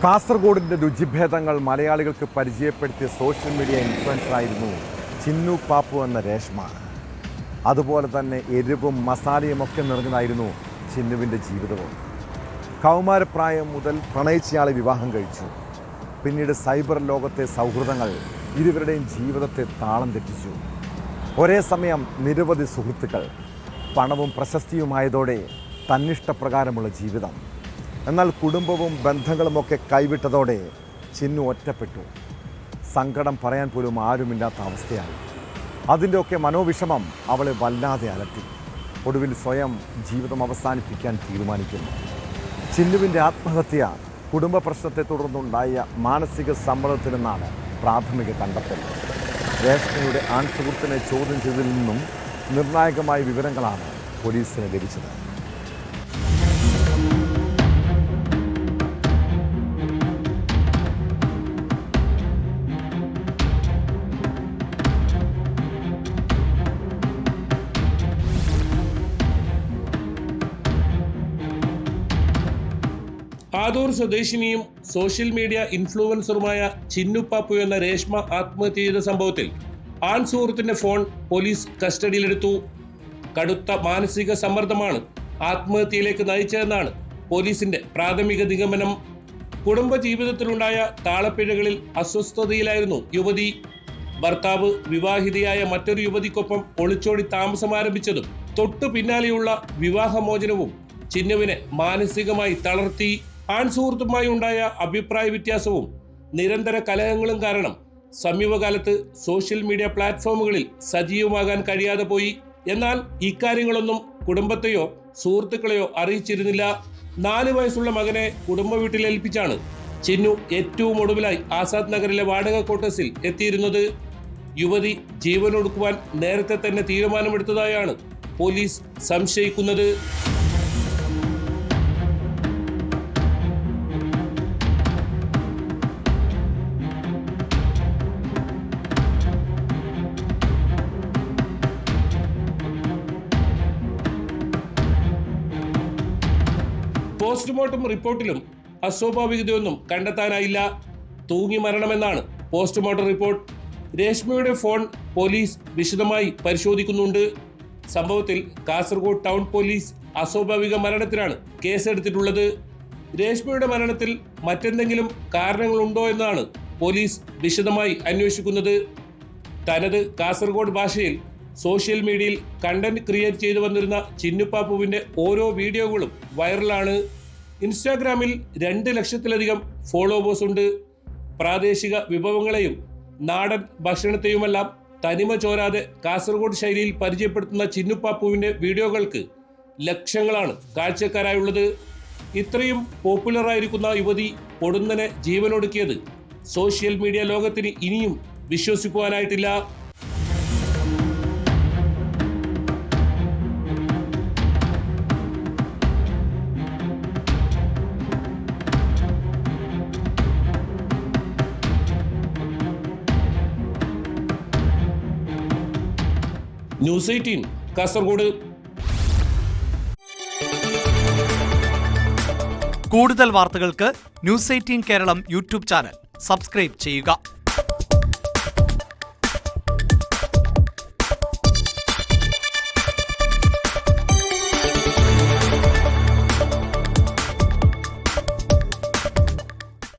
കാസർഗോഡിൻ്റെ രുചിഭേദങ്ങൾ മലയാളികൾക്ക് പരിചയപ്പെടുത്തിയ social media ഇൻഫ്ലുവൻസറായിരുന്നു Chinnu Pappu എന്ന രേഷ്മ. അതുപോലെ തന്നെ എരിവും മസാലയുമൊക്കെ നിറഞ്ഞതായിരുന്നു ചിന്നുവിൻ്റെ ജീവിതവും. കൗമാരപ്രായം മുതൽ പ്രണയിച്ചയാളെ വിവാഹം കഴിച്ചു. പിന്നീട് സൈബർ ലോകത്തെ സൗഹൃദങ്ങൾ ഇരുവരുടെയും ജീവിതത്തെ താളം തെറ്റിച്ചു. ഒരേ സമയം നിരവധി സുഹൃത്തുക്കൾ, പണവും പ്രശസ്തിയുമായതോടെ തന്നിഷ്ടപ്രകാരമുള്ള ജീവിതം. എന്നാൽ കുടുംബവും ബന്ധങ്ങളുമൊക്കെ കൈവിട്ടതോടെ ചിന്നു ഒറ്റപ്പെട്ടു. സങ്കടം പറയാൻ പോലും ആരുമില്ലാത്ത അവസ്ഥയായി. അതിൻ്റെയൊക്കെ മനോവിഷമം അവളെ വല്ലാതെ അലട്ടി. ഒടുവിൽ സ്വയം ജീവിതം അവസാനിപ്പിക്കാൻ തീരുമാനിക്കുന്നു. ചിന്നുവിൻ്റെ ആത്മഹത്യ കുടുംബ പ്രശ്നത്തെ തുടർന്നുണ്ടായ മാനസിക സമ്മർദ്ദത്തിൽ നിന്നാണ് പ്രാഥമിക കണ്ടെത്തൽ. രേഷ്മയുടെ ആൺസുഹൃത്തിനെ ചോദ്യം ചെയ്തതിൽ നിന്നും നിർണായകമായ വിവരങ്ങളാണ് പോലീസിന് ലഭിച്ചത്. ആദൂർ സ്വദേശിനിയും സോഷ്യൽ മീഡിയ ഇൻഫ്ലുവൻസറുമായ ചിന്നു പാപ്പു എന്ന രേഷ്മ ആത്മഹത്യ ചെയ്ത സംഭവത്തിൽ ആൺ സുഹൃത്തിന്റെ ഫോൺ പോലീസ് കസ്റ്റഡിയിലെടുത്തു. കടുത്ത മാനസിക സമ്മർദ്ദമാണ് ആത്മഹത്യയിലേക്ക് നയിച്ചതെന്നാണ് പോലീസിന്റെ പ്രാഥമിക നിഗമനം. കുടുംബ ജീവിതത്തിലുണ്ടായ താളപ്പിഴകളിൽ അസ്വസ്ഥതയിലായിരുന്നു യുവതി. ഭർത്താവ് വിവാഹിതയായ മറ്റൊരു യുവതിക്കൊപ്പം ഒളിച്ചോടി താമസം ആരംഭിച്ചതും തൊട്ടു പിന്നാലെയുള്ള വിവാഹമോചനവും ചിന്നുവിനെ മാനസികമായി തളർത്തി. ആൺസുഹൃത്തുമായി ഉണ്ടായ അഭിപ്രായ വ്യത്യാസവും നിരന്തര കലഹങ്ങളും കാരണം സമീപകാലത്ത് സോഷ്യൽ മീഡിയ പ്ലാറ്റ്ഫോമുകളിൽ സജീവമാകാൻ കഴിയാതെ പോയി. എന്നാൽ ഇക്കാര്യങ്ങളൊന്നും കുടുംബത്തെയോ സുഹൃത്തുക്കളെയോ അറിയിച്ചിരുന്നില്ല. 4 വയസ്സുള്ള മകനെ കുടുംബ വീട്ടിൽ ഏൽപ്പിച്ചാണ് ചിന്നു ഏറ്റവും ഒടുവിലായി ആസാദ് നഗറിലെ വാടക ക്വാർട്ടേഴ്സിൽ എത്തിയിരുന്നത്. യുവതി ജീവനൊടുക്കുവാൻ നേരത്തെ തന്നെ തീരുമാനമെടുത്തതായാണ് പോലീസ് സംശയിക്കുന്നത്. പോസ്റ്റ്മോർട്ടം റിപ്പോർട്ടിലും അസ്വാഭാവികതയൊന്നും കണ്ടെത്താനായില്ല. തൂങ്ങി മരണമെന്നാണ് പോസ്റ്റ്മോർട്ടം റിപ്പോർട്ട്. രേഷ്മയുടെ ഫോൺ പോലീസ് വിശദമായി പരിശോധിക്കുന്നുണ്ട്. സംഭവത്തിൽ കാസർഗോഡ് ടൗൺ പോലീസ് അസ്വാഭാവിക മരണത്തിനാണ് കേസെടുത്തിട്ടുള്ളത്. രേഷ്മയുടെ മരണത്തിൽ മറ്റെന്തെങ്കിലും കാരണങ്ങളുണ്ടോ എന്നാണ് പോലീസ് വിശദമായി അന്വേഷിക്കുന്നത്. തനത് കാസർഗോഡ് ഭാഷയിൽ സോഷ്യൽ മീഡിയയിൽ കണ്ടന്റ് ക്രിയേറ്റ് ചെയ്തു വന്നിരുന്ന ചിന്നു പാപ്പുവിൻ്റെ ഓരോ വീഡിയോകളും വൈറലാണ്. ഇൻസ്റ്റാഗ്രാമിൽ 2 ലക്ഷത്തിലധികം ഫോളോവേഴ്സ് ഉണ്ട്. പ്രാദേശിക വിഭവങ്ങളെയും നാടൻ ഭക്ഷണത്തെയുമെല്ലാം തനിമ ചോരാതെ കാസർഗോഡ് ശൈലിയിൽ പരിചയപ്പെടുത്തുന്ന ചിന്നു പാപ്പുവിൻ്റെ വീഡിയോകൾക്ക് ലക്ഷങ്ങളാണ് കാഴ്ചക്കാരായുള്ളത്. ഇത്രയും പോപ്പുലറായിരിക്കുന്ന യുവതി പൊടുന്നനെ ജീവനൊടുക്കിയത് സോഷ്യൽ മീഡിയ ലോകത്തിന് ഇനിയും വിശ്വസിക്കുവാനായിട്ടില്ല. ന്യൂസ് 18 കാസർഗോഡ്. കൂടുതൽ വാർത്തകൾക്ക് news 18 Keralam YouTube channel subscribe ചെയ്യുക.